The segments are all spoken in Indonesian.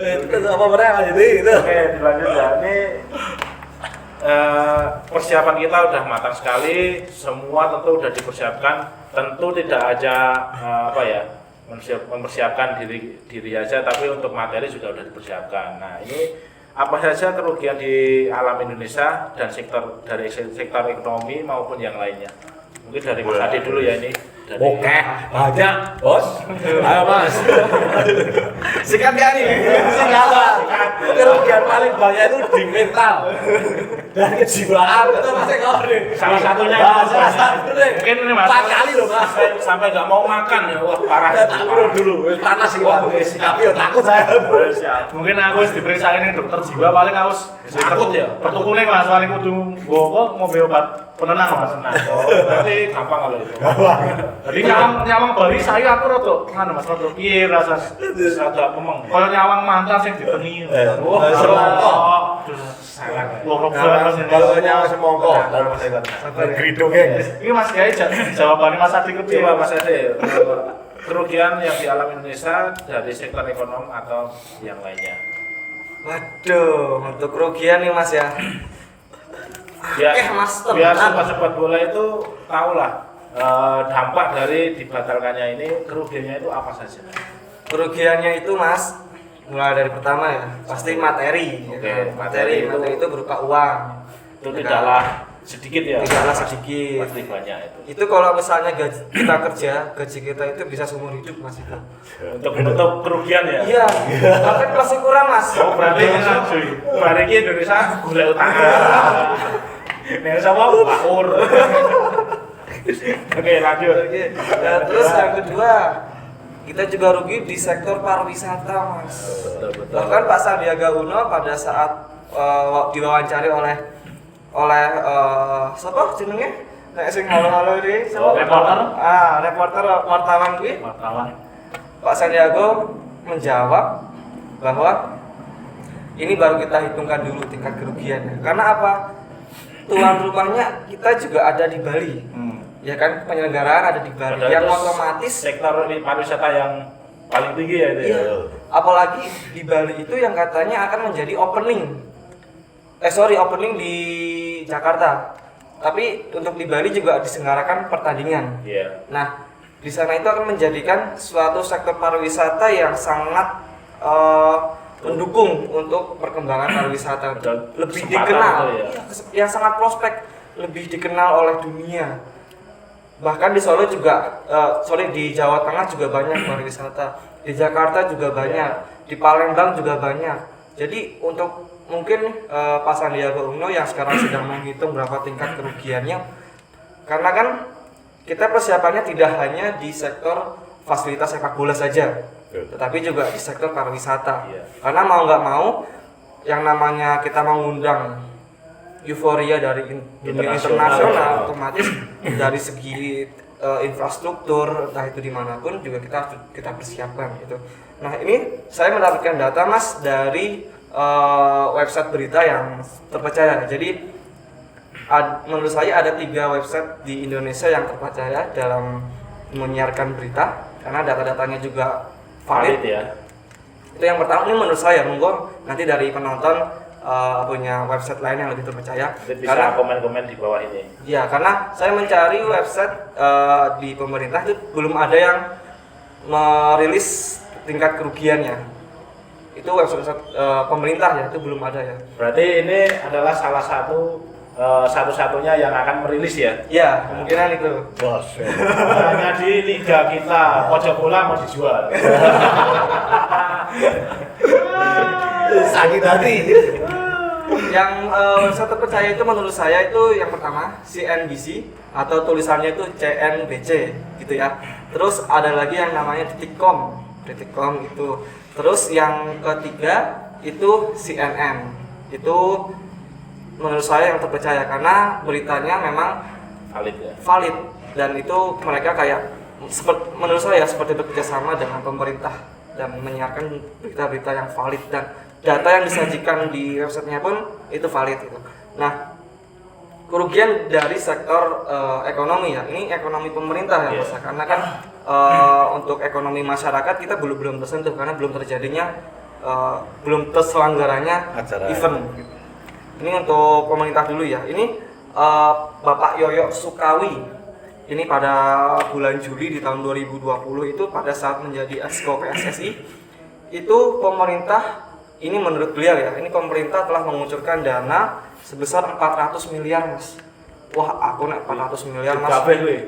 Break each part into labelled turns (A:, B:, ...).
A: Itu apa mereka ini gitu.
B: Oke, dilanjut ya. Ini persiapan kita udah matang sekali, semua tentu udah dipersiapkan. Tentu tidak aja mempersiapkan diri aja, tapi untuk materi juga udah dipersiapkan. Nah, ini apa saja kerugian di alam Indonesia dan dari sektor ekonomi maupun yang lainnya. Mungkin dari Mas Adi dulu ya ini.
A: Oke, banyak, Bos. Ayo, Mas. Sikat gak nih? Sikat. Kerugian paling banyak itu di mental dan kejiwaan. Itu Mas Eko nih.
B: Salah satunya
A: salah satu nih.
B: mungkin ini Mas.
A: 4 kali loh, Mas.
B: Sampai nggak mau makan ya. Wah, parah.
A: Tak dulu. Panas sih, Pak. Tapi yo takut saya.
C: Mungkin aku harus diperiksa ini dokter jiwa, paling aku
B: Takut ya?
C: pertukune Mas, paling kudu kok mau obat penenang Mas.
B: Berarti gampang kalau itu.
C: Jadi nyawang Bali saya aku rada ngono Mas, rada piye rasas.
B: Agak memang.
C: Kaya nyawang mantan sing diteni.
B: Wah,
A: semongko.
B: Salah.
C: Loro banget Mas.
A: Kalau nyawa semongko, dan Mas Eko. Gridung geng.
C: Iki Mas Kiai jawabannya Mas Adi kepiye?
B: Coba Mas Ade, kerugian yang dialami Indonesia dari sektor ekonomi atau yang lainnya.
D: Waduh, untuk kerugian nih Mas ya. Mas,
B: biar
D: tenang.
B: sobat bola itu tahu lah dampak dari dibatalkannya ini, kerugiannya itu apa saja.
D: Kerugiannya itu Mas, mulai dari pertama ya, pasti materi.
B: Oke,
D: Ya kan?
B: materi
D: Materi itu berupa uang.
B: Itu
D: Ya kan?
B: tidaklah sedikit ya.
D: Tidaklah sedikit.
B: Pasti banyak itu.
D: Itu kalau misalnya kita kerja, gaji kita itu bisa seumur hidup Mas itu.
B: Untuk menutup kerugian ya.
D: Iya, tapi masih kurang Mas.
B: Oh, berarti Indonesia gula utang. Nih sama Pak Ur. Oke, lanjut.
D: Oke. Nah, terus yang kedua, kita juga rugi di sektor pariwisata Mas.
B: Betul.
D: Bahkan Pak Sandiaga Uno pada saat diwawancari oleh siapa jenenge? Nek sing halo-halo ini siapa?
C: Reporter.
D: Reporter wartawan kuwi.
C: Wartawan.
D: Pak Sandiaga menjawab bahwa ini baru kita hitungkan dulu tingkat kerugiannya. Karena apa? Tuan rumahnya kita juga ada di Bali. Ya kan, penyelenggaraan ada di Bali.
B: Padahal
D: Yang
B: itu
D: otomatis
B: sektor pariwisata yang paling tinggi ya itu.
D: iya.
B: Ya.
D: Apalagi di Bali itu yang katanya akan menjadi opening di Jakarta. Tapi untuk di Bali juga diselenggarakan pertandingan.
B: Iya.
D: Nah, di sana itu akan menjadikan suatu sektor pariwisata yang sangat mendukung untuk perkembangan pariwisata
B: Dan
D: lebih
B: kesempatan
D: dikenal,
B: itu ya.
D: yang sangat prospek, lebih dikenal oleh dunia. Bahkan di Solo juga, di Jawa Tengah juga banyak pariwisata, di Jakarta juga banyak, di Palembang juga banyak. Jadi untuk mungkin Pak Sandiaga Uno yang sekarang sedang menghitung berapa tingkat kerugiannya, karena kan kita persiapannya tidak hanya di sektor fasilitas sepak bola saja, tetapi juga di sektor pariwisata.
B: Iya.
D: Karena mau nggak mau, yang namanya kita mengundang euforia dari dunia internasional, otomatis dari segi infrastruktur, entah itu dimanapun juga kita persiapkan gitu. Nah, ini saya mendapatkan data Mas dari website berita yang terpercaya. Jadi menurut saya ada 3 website di Indonesia yang terpercaya dalam menyiarkan berita karena data-datanya juga valid
B: ya.
D: Itu yang pertama. Ini menurut saya, monggo nanti dari penonton punya website lain yang lebih terpercaya.
B: Bisa komen-komen di bawah ini.
D: Ya, karena saya mencari website di pemerintah itu belum ada yang merilis tingkat kerugiannya. Itu website pemerintah ya, itu belum ada ya.
B: Berarti ini adalah salah satu-satunya yang akan merilis ya.
D: Ya, kemungkinan itu.
A: Bos.
B: Hanya di liga kita, pojok bola mau dijual.
A: Sakit hati.
D: Yang website terpercaya itu menurut saya itu yang pertama CNBC atau tulisannya itu CNBC gitu ya. Terus ada lagi yang namanya detikcom itu. Terus yang ketiga itu CNN. Itu menurut saya yang terpercaya karena beritanya memang
B: Valid ya.
D: valid dan itu mereka kayak menurut saya seperti bekerja sama dengan pemerintah dan menyiarkan berita-berita yang valid dan data yang disajikan di websitenya pun itu valid gitu. Nah, kerugian dari sektor ekonomi ya, ini ekonomi pemerintah ya, karena kan untuk ekonomi masyarakat kita belum tersentuh karena belum terjadinya belum terselenggaranya
A: Acara.
D: event. Ini untuk pemerintah dulu ya. Ini Bapak Yoyo Sukawi. Ini pada bulan Juli di tahun 2020 itu pada saat menjadi Exco PSSI itu pemerintah ini menurut beliau ya, ini pemerintah telah mengucurkan dana sebesar 400 miliar mas. Wah aku nek 400 miliar mas.
B: Kabeh kuwi.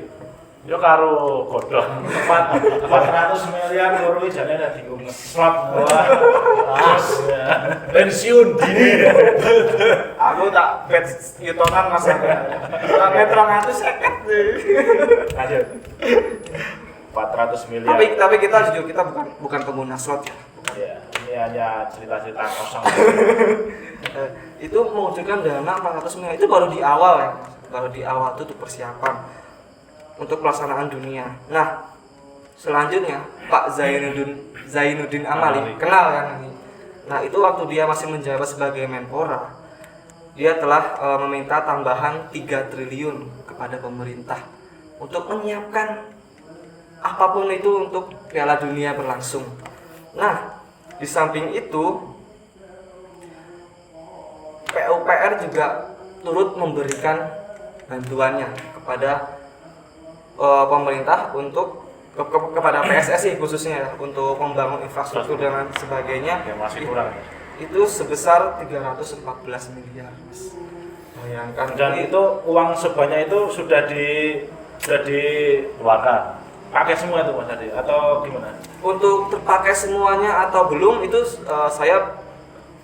C: Yo karo godhong
B: 400 miliar loro iki jane nek dienggo ngeslot. Wah. Pensiun dini.
D: Aku tak bet yutonan mas. Tak bet 250.
B: Lanjut. 400 miliar.
D: Tapi kita jujur kita bukan pengguna slot ya.
B: Ya, ini hanya cerita-cerita kosong.
D: Itu mengucurkan dana 400 miliar itu baru di awal ya. Baru di awal itu untuk persiapan untuk pelaksanaan dunia. Nah, selanjutnya Pak Zainuddin Amali, kenal kan ini. Nah, itu waktu dia masih menjabat sebagai Menpora, dia telah meminta tambahan 3 triliun kepada pemerintah untuk menyiapkan apapun itu untuk Piala Dunia berlangsung. Nah, di samping itu PUPR juga turut memberikan bantuannya kepada pemerintah untuk kepada PSSI khususnya ya, untuk membangun infrastruktur dan sebagainya.
B: Yang masih kurang.
D: Itu sebesar 314 miliar. Mas. Bayangkan.
B: Dan itu uang sebanyak itu sudah dikeluarkan. Pakai semua itu Mas Adi atau gimana?
D: Untuk terpakai semuanya atau belum itu saya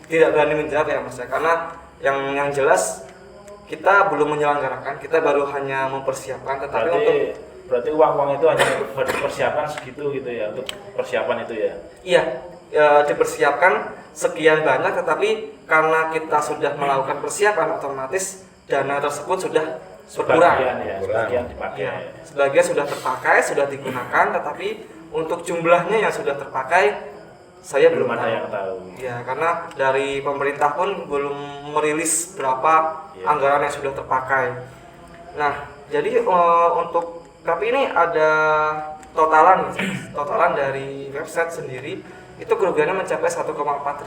D: tidak berani menjawab ya Mas ya, karena yang jelas kita belum menyelenggarakan, kita baru hanya mempersiapkan, tetapi
B: berarti uang-uang itu hanya dipersiapkan segitu gitu ya, untuk persiapan itu ya?
D: Iya, dipersiapkan sekian banyak, tetapi karena kita sudah melakukan persiapan, otomatis dana tersebut sudah berkurang.
B: Sebagian dipakai.
D: Ya, sebagian sudah terpakai, sudah digunakan, tetapi untuk jumlahnya yang sudah terpakai saya belum
B: ada yang tahu.
D: Ya, karena dari pemerintah pun belum merilis berapa anggaran yang sudah terpakai. Nah, jadi untuk tapi ini ada totalan dari website sendiri itu kerugiannya mencapai 1,4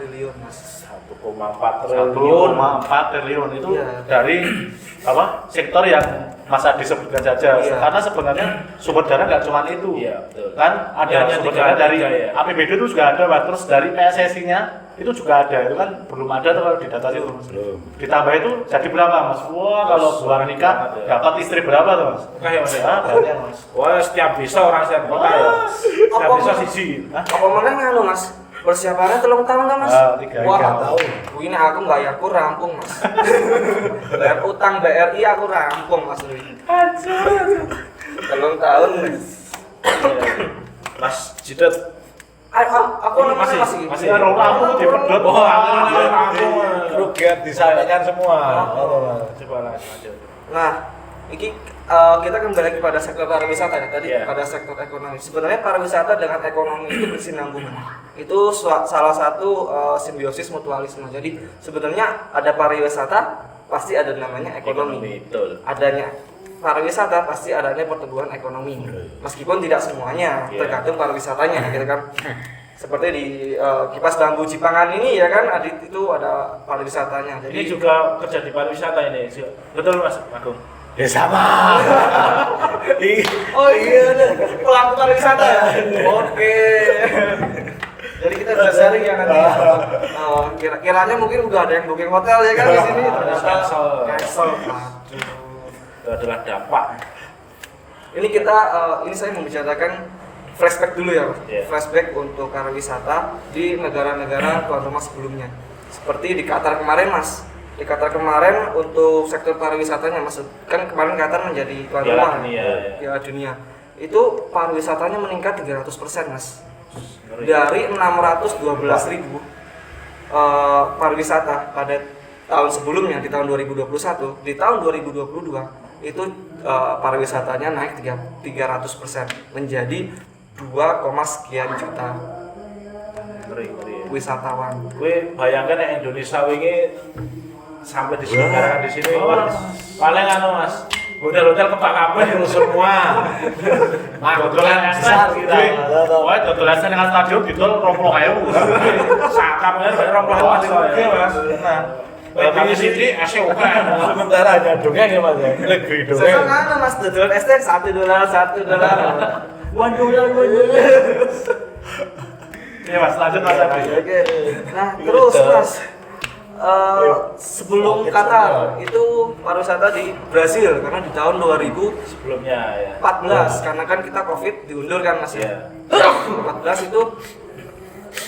D: triliun, Mas.
B: 1,4 triliun.
C: 1,4 triliun itu
D: Iya.
C: dari apa? Sektor yang Mas Adi sebutkan saja.
D: Iya.
C: Karena sebenarnya sumber dana nggak cuma itu.
B: Iya, betul.
C: Kan ada
B: Hanya
C: sumber
B: tiga
C: dana dari
B: ya.
C: APBD itu juga ada, Pak. Terus dari PSSI-nya itu juga ada. Itu kan belum ada tuh kalau di data itu, Mas.
A: Belum.
C: Ditambah itu jadi berapa, Mas? Wah, kalau bulan nikah dapat istri berapa tuh, Mas?
B: Kayak Mas ya?
C: Banyak, Mas.
B: Wah, setiap desa orang setiap kota ya. Setiap
D: Apa,
B: desa
D: Mas?
B: siji. Hah?
D: Apa mana nganu, Mas? Persiapannya 3 tahun kan, Mas?
C: 3
A: tahun.
D: Ini aku bayarku rampung, Mas. Bayar utang BRI aku rampung, Mas. 3 tahun, Mas.
B: Mas Jidat.
D: Aku namanya masih.
C: Ya, aku dipedot.
A: Kerugian disayangkan semua.
B: Coba lanjut.
D: Nah, ini kita kembali lagi pada sektor pariwisata ya tadi
B: Iya.
D: pada sektor ekonomi. Sebenarnya pariwisata dengan ekonomi itu bersinambungan. Itu salah satu simbiosis mutualisme. Jadi sebenarnya ada pariwisata pasti ada namanya ekonomi.
B: Betul.
D: Adanya pariwisata pasti adanya pertumbuhan ekonomi. Meskipun tidak semuanya,
B: Iya.
D: tergantung pariwisatanya gitu kan. Seperti di Kipas Bambu Cipangan ini ya kan, Adit itu ada pariwisatanya.
B: Ini juga kerja di pariwisata ini. Betul Mas Agung.
A: Ya sama.
D: Oh iya, pelaku pariwisata ya. Oke. Jadi kita bisa sharing ya nanti. Kira-kiranya mungkin udah ada yang booking hotel ya kan di sini. Ternyata cancel.
B: Itu adalah dampak.
D: Ini ini saya membicarakan flashback dulu ya, Mas.
B: Iya.
D: Flashback untuk pariwisata di negara-negara tuan rumah sebelumnya. Seperti di Qatar kemarin, Mas. Di Qatar kemarin untuk sektor pariwisatanya, Mas, kan kemarin Qatar menjadi tuan
B: Piala
D: rumah
B: Dunia, ya.
D: Piala Dunia. Itu pariwisatanya meningkat 300%, Mas. Dari 612.000 pariwisata pada tahun sebelumnya di tahun 2021, di tahun 2022 itu pariwisatanya naik 300% menjadi 2, sekian juta wisatawan.
B: Gue bayangkan yang Indonesia ini sampai diselenggarakan di sini paling anu Mas Hotel-hotel kebak kabeh
A: Terus semua.
B: dodolan
A: besar kita.
C: Wah, dodolan dengan stadion didol 20.000.
B: sakapnya bayar 20.000 Mas.
C: Nah,
B: Tapi di sini SOK.
A: Sementara hanya dongeng ya Mas ya. Negeri dongeng.
D: Sekarang mana Mas dodolan ST $1. $1.
C: iya Mas, lanjut Mas Adi.
D: Oke. Nah, terus Mas, sebelum Qatar itu pariwisata di Brasil karena di tahun 2014
B: Sebelumnya ya.
D: karena kan kita Covid diundur kan Mas
B: Iya.
D: ya. 14 itu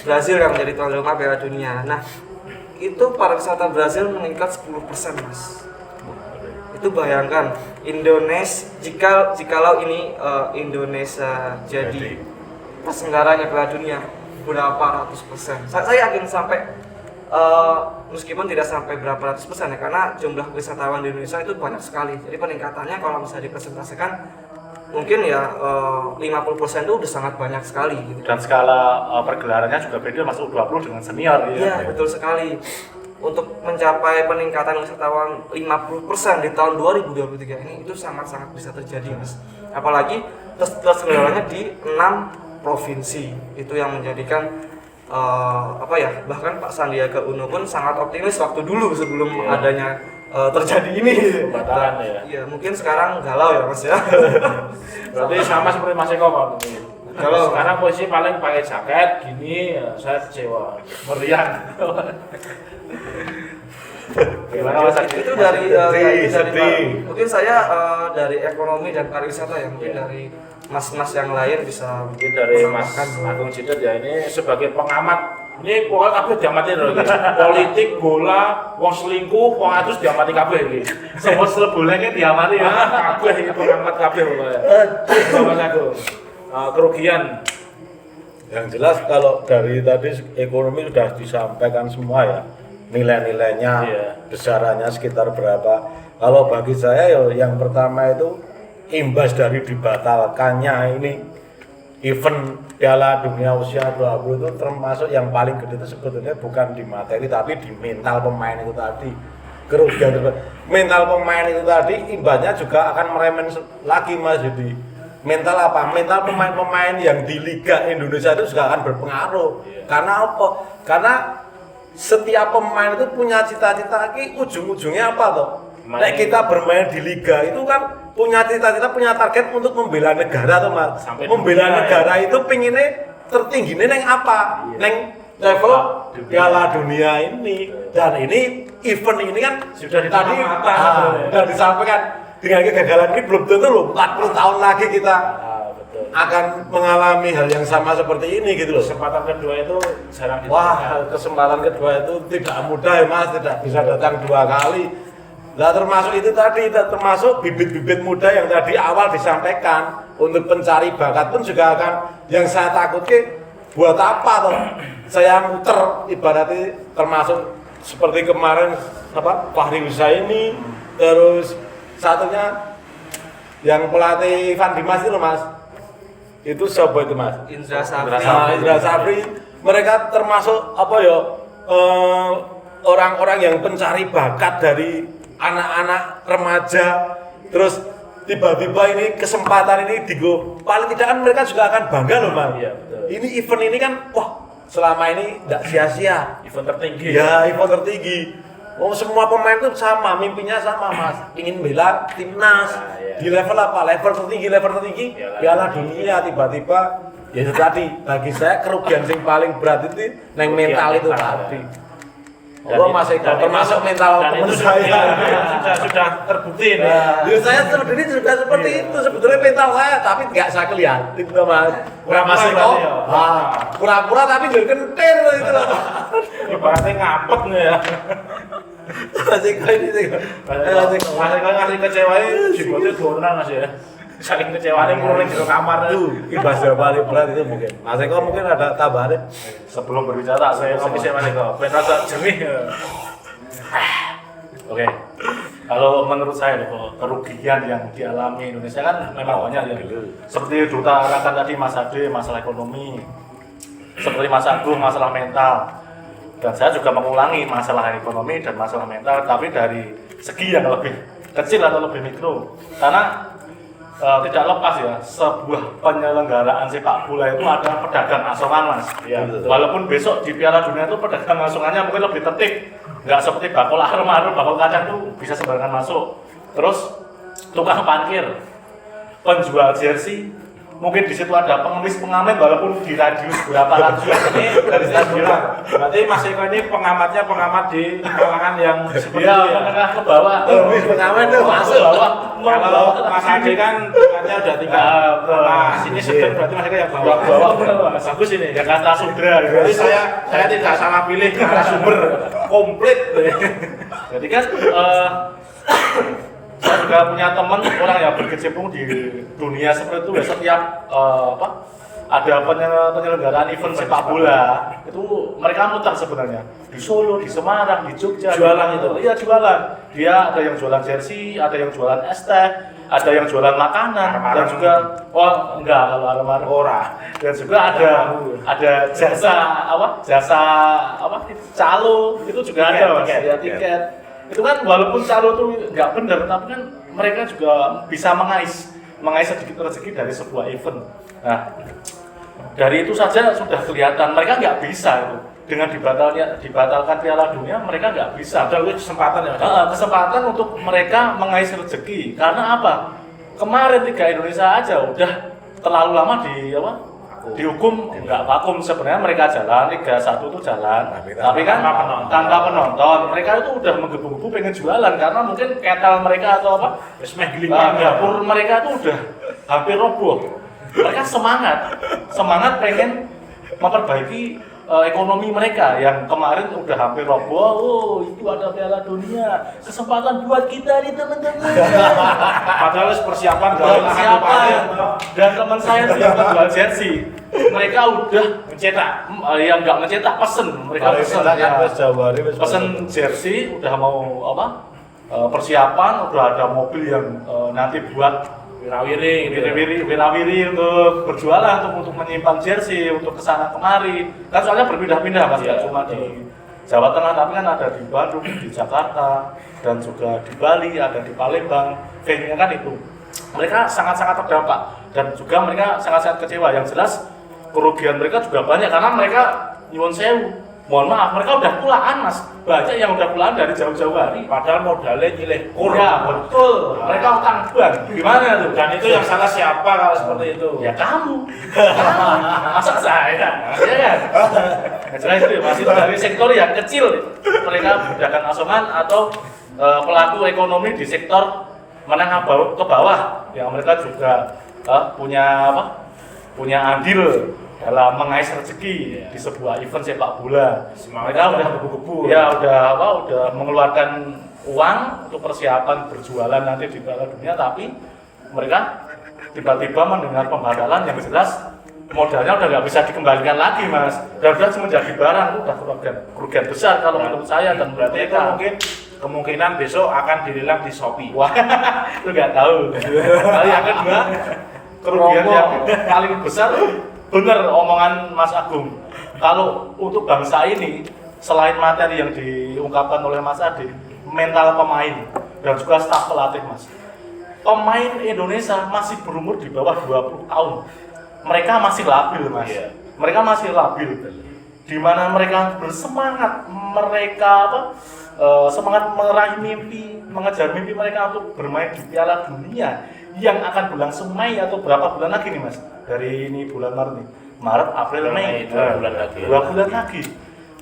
D: Brasil yang menjadi tuan rumah Piala Dunia. Nah, itu pariwisata Brasil meningkat 10% Mas. Itu bayangkan Indonesia jikalau ini Indonesia jadi persenggaranya Piala Dunia berapa ratus persen. Saya yakin sampai meskipun tidak sampai berapa ratus persen ya, karena jumlah wisatawan di Indonesia itu banyak sekali. Jadi peningkatannya kalau misalnya dipresentasikan mungkin ya 50% itu udah sangat banyak sekali gitu.
C: Dan skala pergelarannya juga beda Mas, U20 dengan senior
D: Iya, betul sekali. Untuk mencapai peningkatan wisatawan 50% di tahun 2023 ini itu sangat-sangat bisa terjadi Mas. Apalagi terselenggaranya di 6 provinsi. Itu yang menjadikan bahkan Pak Sandiaga Uno pun sangat optimis waktu dulu sebelum adanya terjadi ini.
B: Pembatalan ya.
D: Iya, mungkin sekarang galau ya Mas ya.
B: Berarti sama seperti Mas Eko Pak.
D: Kalau
B: Sekarang posisi paling pakai jaket gini, ya, saya kecewa.
C: meriah. Gimana Mas Adi?
D: itu dari
A: sedih.
D: mungkin saya dari ekonomi dan pariwisata ya, mungkin dari mas-mas yang lain bisa
B: Mungkin dari Mas
D: menambahkan.
B: Agung Cidet ya, ini sebagai pengamat. Ini pokoknya kabeh diamati lho iki. Politik, bola, wong selingkuh, wong adus diamati kabeh iki.
C: Semua selebulnya diamati ya.
B: Kabeh iki pengamat kabeh pokoknya. Mas Agung. Kerugian
A: Yang jelas kalau dari tadi ekonomi sudah disampaikan semua ya, nilai-nilainya,
B: Iya.
A: besarannya sekitar berapa. Kalau bagi saya ya yang pertama itu imbas dari dibatalkannya ini event Piala Dunia usia 20 itu termasuk yang paling gede itu sebetulnya bukan di materi tapi di mental pemain itu tadi. Kerugian mental pemain itu tadi imbasnya juga akan meremen lagi Mas. Jadi mental apa? Mental pemain-pemain yang di Liga Indonesia itu juga akan berpengaruh. Karena apa? Karena setiap pemain itu punya cita-cita, ujung-ujungnya apa toh? Nek kita bermain di liga itu kan punya cita-cita, punya target untuk membela negara toh Mas.
B: Sampai
A: Membela
B: dunia,
A: negara itu pinginnya tertinggi neng apa? Neng level Piala Dunia ini. Dan ini event ini kan
B: Sudah
A: tadi
B: ditamakan,
A: dan disampaikan dengan kegagalan ini belum tentu loh 40 tahun lagi kita
B: betul.
A: akan mengalami hal yang sama seperti ini gitu loh.
B: Kesempatan kedua itu jarang
A: Wah, kesempatan kedua itu tidak mudah ya Mas, tidak bisa datang 2 kali. Nah termasuk itu tadi, termasuk bibit-bibit muda yang tadi awal disampaikan untuk pencari bakat pun juga akan, yang saya takutkan buat apa toh? Saya muter ibaratnya termasuk seperti kemarin Fahri Husaini, terus satunya yang pelatih Ivan Dimas itu loh Mas. Itu siapa itu Mas?
D: Indra Safri.
A: Indra Safri. Mereka termasuk orang-orang yang pencari bakat dari anak-anak remaja. Terus tiba-tiba ini kesempatan ini digo. Paling tidak kan mereka juga akan bangga loh Mas.
B: Iya, betul.
A: Ini event ini kan wah selama ini tidak sia-sia.
B: Event tertinggi.
A: Ya, event tertinggi. Oh, semua pemain itu sama, mimpinya sama Mas. Ingin bela timnas.
B: Nah, iya.
A: Di level apa? Level tertinggi. Piala Dunia tiba-tiba. Ya itu tadi, bagi saya kerugian yang paling berat itu neng mental itu tadi. Oh, Mas Eko termasuk mental teman saya.
B: Sudah terbukti ini.
A: Ya saya sendiri juga seperti itu sebetulnya mental saya, tapi nggak saya kelihatan itu Mas.
B: Mas Eko.
A: Pura-pura tapi jadi kentir itu loh.
B: Ibaratnya ngapet nih ya.
A: Mas Eko ini sih.
B: Mas Eko ngasih kecewa jibotnya donan Mas ya. Saking kecewanya ngurunin di kamar.
A: Ibas yang paling berat itu mungkin. Mas Eko mungkin ada tambahannya.
C: Sebelum berbicara saya
B: Kopi saya Mas Eko. Pengen rasa jernih.
C: Oke. Kalau menurut saya kerugian yang dialami Indonesia kan memang banyak ya. Seperti Duta katakan tadi Mas Ade, masalah ekonomi. Seperti Mas Agung, masalah mental. Dan saya juga mengulangi masalah ekonomi dan masalah mental, tapi dari segi yang lebih kecil atau lebih mikro. Karena tidak lepas ya, sebuah penyelenggaraan sepak bola itu ada pedagang asongan mas.
B: Iya, betul.
C: Walaupun besok di Piala Dunia itu pedagang asongannya mungkin lebih tertib, nggak seperti bakul arem-arem, bakul kacang itu bisa sembarangan masuk. Terus tukang parkir, penjual jersey, mungkin di situ ada pengemis pengamen walaupun di radius berapa ratus
B: Ini dari stadion. Berarti Mas Eko ini pengamat di kalangan yang seperti
C: dia
B: itu ya.
C: menengah ke bawah.
A: Pengamen tuh masuk.
C: bawah.
B: Kalau Mas Ade kan tingkatnya udah tingkat. Nah, sini sedang berarti Mas Eko yang bawah.
C: Bawah bener mas.
B: Bagus ini.
C: Ya kata Sudra.
B: Jadi saya tidak salah pilih narasumber komplit.
C: Jadi kan saya juga punya teman orang yang berkecimpung di dunia seperti itu ya, setiap ada penyelenggaraan event sepak bola itu mereka muter sebenarnya di Solo, di Semarang, di Jogja.
B: Jualan itu?
C: Iya jualan. Dia ada yang jualan jersey, ada yang jualan es teh, ada yang jualan makanan, dan juga enggak kalau arem-arem
B: Ora.
C: dan juga ada jasa calo itu juga
B: Tiket,
C: ada mas.
B: tiket.
C: Ya, tiket itu kan walaupun calo itu nggak benar tapi kan mereka juga bisa mengais sedikit rezeki dari sebuah event. Nah dari itu saja sudah kelihatan mereka nggak bisa itu dengan dibatalkan Piala Dunia mereka nggak bisa.
B: Ada kesempatan ya.
C: Kesempatan untuk mereka mengais rezeki karena apa? Kemarin Liga Indonesia aja udah terlalu lama dihukum nggak vakum. Sebenarnya mereka jalan Liga 1 itu jalan tapi kan tanpa penonton. Mereka itu udah menggebu-gebu pengen jualan karena mungkin ketel mereka atau apa dapur mereka itu udah hampir roboh. Mereka semangat pengen memperbaiki ekonomi mereka yang kemarin udah hampir roboh. Oh itu ada Piala Dunia, kesempatan buat kita nih teman-teman.
B: Padahal persiapan
C: Siapa dan teman saya yang menjual jersey, mereka udah
B: mencetak.
C: Yang nggak mencetak pesen, mereka pesen jersey, udah mau persiapan, udah ada mobil yang nanti buat wirawiri untuk berjualan, untuk menyimpan jersey, untuk kesana kemari. Kan soalnya berpindah-pindah mas, nggak cuma di Jawa Tengah, tapi kan ada di Bandung, di Jakarta, dan juga di Bali, ada di Palembang. Venue-nya kan itu. Mereka sangat-sangat terdampak dan juga mereka sangat-sangat kecewa. Yang jelas kerugian mereka juga banyak karena mereka nyuwun sewu. Mohon maaf, mereka udah pulaan mas. Banyak yang udah pulaan dari jauh-jauh hari.
B: Padahal modalnya nyileh kur.
C: Ya betul, mereka utang bank. Gimana tuh?
B: Dan itu yang salah siapa kalau seperti itu?
C: Ya kamu. Masa saya? Ya kan? Jelas itu masih dari sektor yang kecil. Mereka pedagang asongan atau pelaku ekonomi di sektor menengah ke bawah yang mereka juga punya andil dalam mengais rezeki di sebuah event sepak bola. Mereka udah gebu-gebu ya, udah mengeluarkan uang untuk persiapan berjualan nanti di Piala Dunia, tapi mereka tiba-tiba mendengar pembatalan yang jelas modalnya udah nggak bisa dikembalikan lagi mas, dan udah menjadi barang, udah kerugian besar kalau menurut saya. Dan
B: berarti itu mungkin kemungkinan besok akan dilelang di Shopee.
C: Wah, lu nggak tahu. Lalu yang kedua, kerugian yang paling besar bener omongan Mas Agung. Kalau untuk bangsa ini, selain materi yang diungkapkan oleh Mas Ade, mental pemain dan juga staf pelatih mas. Pemain Indonesia masih berumur di bawah 20 tahun. Mereka masih labil mas. Mereka masih labil. Di mana mereka bersemangat, semangat meraih mimpi, mengejar mimpi mereka untuk bermain di Piala Dunia yang akan berlangsung Mei atau berapa bulan lagi nih mas? Dari ini bulan Maret, April, Mei,
B: 2 bulan lagi.
C: 2 bulan lagi.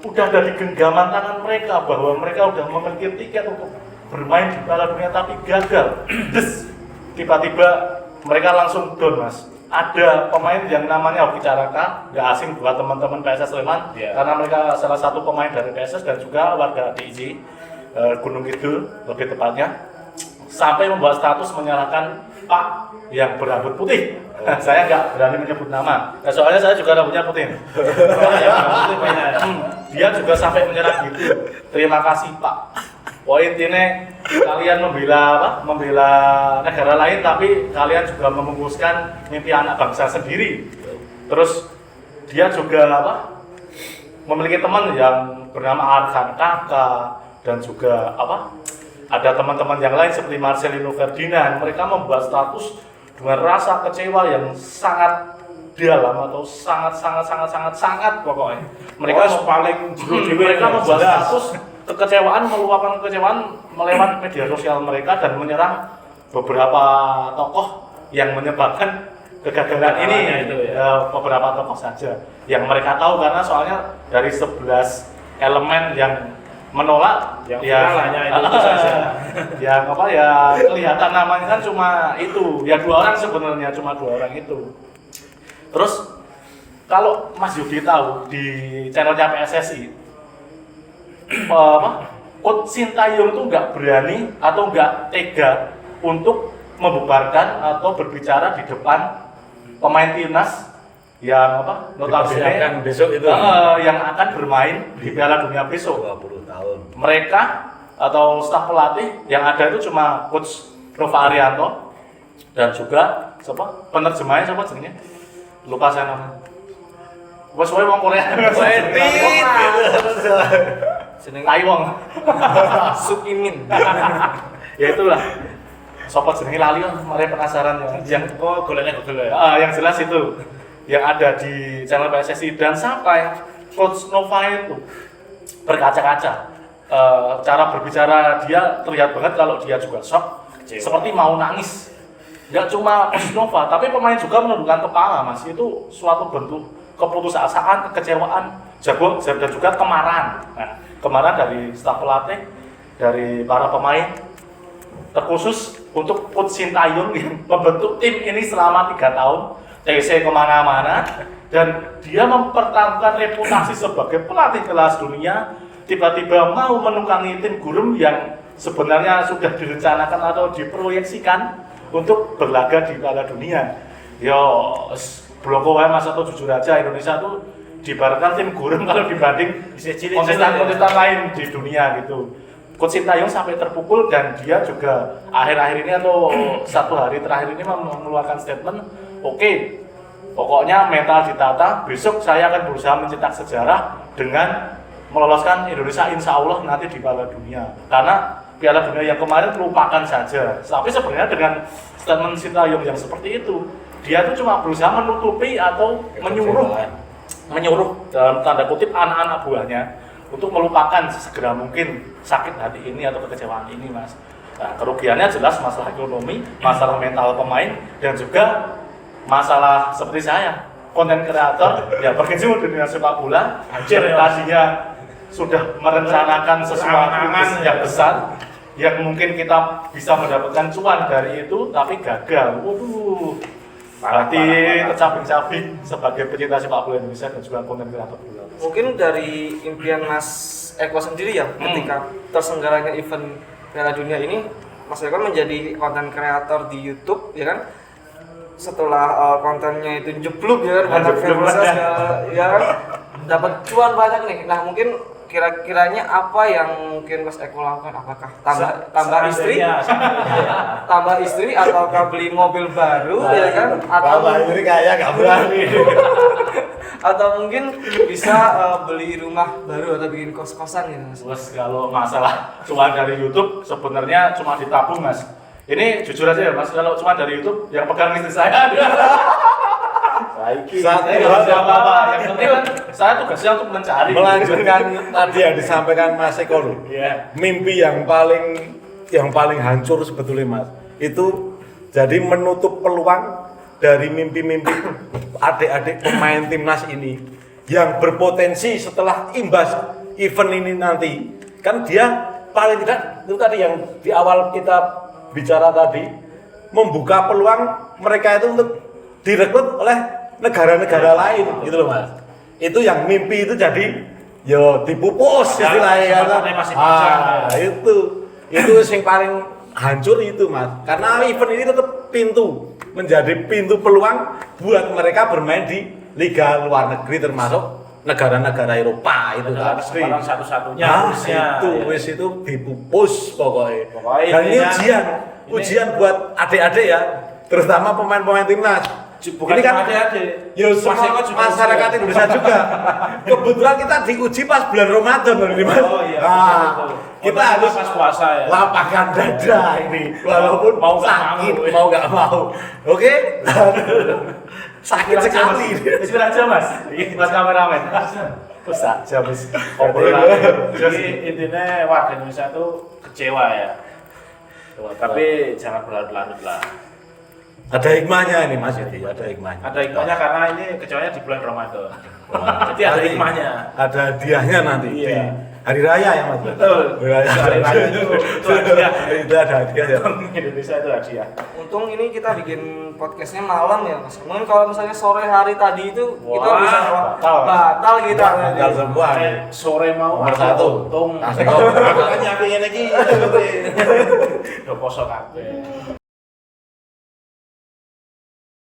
C: Udah ada di genggaman tangan mereka bahwa mereka udah memiliki tiket untuk bermain di Piala Dunia tapi gagal. Tiba-tiba mereka langsung down mas. Ada pemain yang namanya Hoki Caraka, nggak asing buat teman-teman PSS Sleman, karena mereka salah satu pemain dari PSS dan juga warga DIY Gunung Kidul lebih tepatnya, sampai membuat status menyalahkan Pak yang berambut putih. Saya nggak berani menyebut nama, soalnya saya juga rambutnya putih. Dia juga sampai menyerang gitu. Terima kasih Pak. Poin intinya kalian membela negara lain, tapi kalian juga memungkuskan mimpi anak bangsa sendiri. Terus dia juga memiliki teman yang bernama Arkan Kakak dan juga ada teman-teman yang lain seperti Marcelino Ferdinand, mereka membuat status dengan rasa kecewa yang sangat dalam atau sangat pokoknya. Mereka
B: paling
C: mereka membuat status kekecewaan, meluapkan kekecewaan melewat media sosial mereka dan menyerang beberapa tokoh yang menyebabkan kegagalan ini.
B: itu
C: Beberapa tokoh saja yang mereka tahu, karena soalnya dari 11 elemen yang menolak
B: yang viral hanya itu saja.
C: yang apa ya, kelihatan namanya kan cuma itu ya, 2 orang sebenarnya, cuma 2 orang itu. Terus kalau Mas Yudi tahu di channelnya PSSI Coach Sintayong itu nggak berani atau nggak tega untuk membubarkan atau berbicara di depan pemain timnas yang notabene
A: besok itu
C: yang akan bermain di Piala Dunia besok.
A: 20 tahun.
C: Mereka atau staf pelatih yang ada itu cuma Coach Nova Arianto dan juga penerjemahnya jenenge? Lupa saya namanya. Wes wae wong Korea.
D: Jeneng
C: Taiwong.
D: Suk Imin.
C: Ya itulah. Sopo jenenge lali kan, mare penasaran yang
B: goleknya Google ya.
C: yang jelas itu yang ada di channel PSSI. Dan sampai Coach Nova itu berkaca-kaca, cara berbicara dia terlihat banget kalau dia juga shock, seperti mau nangis. Nggak cuma Coach Nova, tapi pemain juga menundukkan kepala, Mas. Itu suatu bentuk keputusasaan, kekecewaan, dan juga kemarahan. Nah, kemarahan dari staf pelatih, dari para pemain, terkhusus untuk Coach Sintayong yang membentuk tim ini selama 3 tahun, TC kemana-mana, dan dia mempertaruhkan reputasi sebagai pelatih kelas dunia, tiba-tiba mau menukangi tim gurem yang sebenarnya sudah direncanakan atau diproyeksikan untuk berlaga di Piala Dunia. Yo, bloko wae Mas, atau jujur aja Indonesia tuh diibaratkan tim gurem kalau dibanding kontestan-kontestan lain di dunia gitu. Coach Sintayong sampai terpukul dan dia juga akhir-akhir ini atau 1 hari terakhir ini mengeluarkan statement, oke, pokoknya mental ditata, besok saya akan berusaha mencetak sejarah dengan meloloskan Indonesia insya Allah nanti di Piala Dunia. Karena Piala Dunia yang kemarin lupakan saja. Tapi sebenarnya dengan statement Sintayong yang seperti itu, dia tuh cuma berusaha menutupi atau menyuruh dalam tanda kutip anak-anak buahnya untuk melupakan sesegera mungkin sakit hati ini atau kekecewaan ini, Mas. Nah, kerugiannya jelas masalah ekonomi, masalah mental pemain, dan juga masalah seperti saya, konten kreator, ya berkecimpung di dunia sepak bola, tadinya sudah merencanakan sesuatu yang besar, yang mungkin kita bisa mendapatkan cuan dari itu, tapi gagal. Berarti tercabik-cabik sebagai pecinta sepak bola Indonesia dan juga konten kreator bola.
D: Mungkin dari impian Mas Eko sendiri ya, ketika terselenggaranya event Piala Dunia ini, Mas Eko menjadi konten kreator di YouTube, ya kan? Setelah kontennya itu jeblok ya kan, banyak viewers ya kan, dapat cuan banyak nih. Nah mungkin kira-kiranya apa yang mungkin Mas Eko lakukan? Apakah tambah istri ataukah beli mobil baru, ya kan? Atau
A: istri kayak nggak berani.
D: Atau mungkin bisa beli rumah baru atau bikin kos-kosan gitu, Mas.
C: Terus kalau masalah cuan dari YouTube sebenarnya cuma ditabung, Mas. Ini jujur aja ya, Mas, kalau cuma dari YouTube yang pegang istri saya. Yang penting kan saya tugasnya untuk mencari.
A: Melanjutkan tadi yang disampaikan Mas Eko loh. Mimpi yang paling hancur sebetulnya, Mas. Itu jadi menutup peluang dari mimpi-mimpi adik-adik pemain timnas ini yang berpotensi setelah imbas event ini nanti. Kan dia paling tidak itu tadi yang di awal kita bicara tadi, membuka peluang mereka itu untuk direkrut oleh negara-negara lain gitu loh, Mas. Itu yang mimpi itu jadi yo dipupus istilahnya kan. Itu yang paling hancur itu, Mas. Karena event ini tetap menjadi pintu peluang buat mereka bermain di liga luar negeri termasuk negara-negara Eropa itu kan.
B: Sekarang satu-satunya
A: itu dipupus pokoknya. Dan ini ujian buat adik-adik ya, terutama pemain-pemain timnas.
B: Bukan
A: ini kan
B: cuma adik-adik.
A: ya semua masyarakat Indonesia juga. Kebetulan kita diuji pas bulan Ramadan loh ini Mas.
B: Oh iya.
A: Nah,
B: betul.
A: kita
B: Oh,
A: harus
B: pas puasa ya.
A: lapangkan dada ini walaupun
B: Mau nggak
A: sakit
B: mau.
A: mau nggak mau. Oke? Sakit sekali.
C: Wis aja Mas. Iki Mas kameramen. Wis aja wis
B: Jadi
C: obrolan.
B: intinya warga Indonesia itu kecewa ya. Tapi jangan berlarut-larut lah.
A: Ada hikmahnya ini Mas Yudi, ada hikmahnya.
B: Ada hikmahnya karena ini kecewanya di bulan Ramadan. Jadi ada
A: Nanti
B: hikmahnya.
A: Ada hadiahnya nanti di
B: Iya.
A: hari raya ya Mas.
B: Betul.
A: Hari raya.
B: Hari raya itu hadiah.
A: Itu ada hadiah ya.
B: Indonesia itu hadiah.
D: Untung ini kita bikin podcastnya malam ya Mas. Mungkin kalau misalnya sore hari tadi itu kita
B: Wah,
D: bisa batal kita.
A: Batal semua.
B: Sore mau
A: Nomor
B: aku
A: 1.
B: untung.
A: Asik kok. Aku kan nyampein lagi.
B: Udah poso kabeh.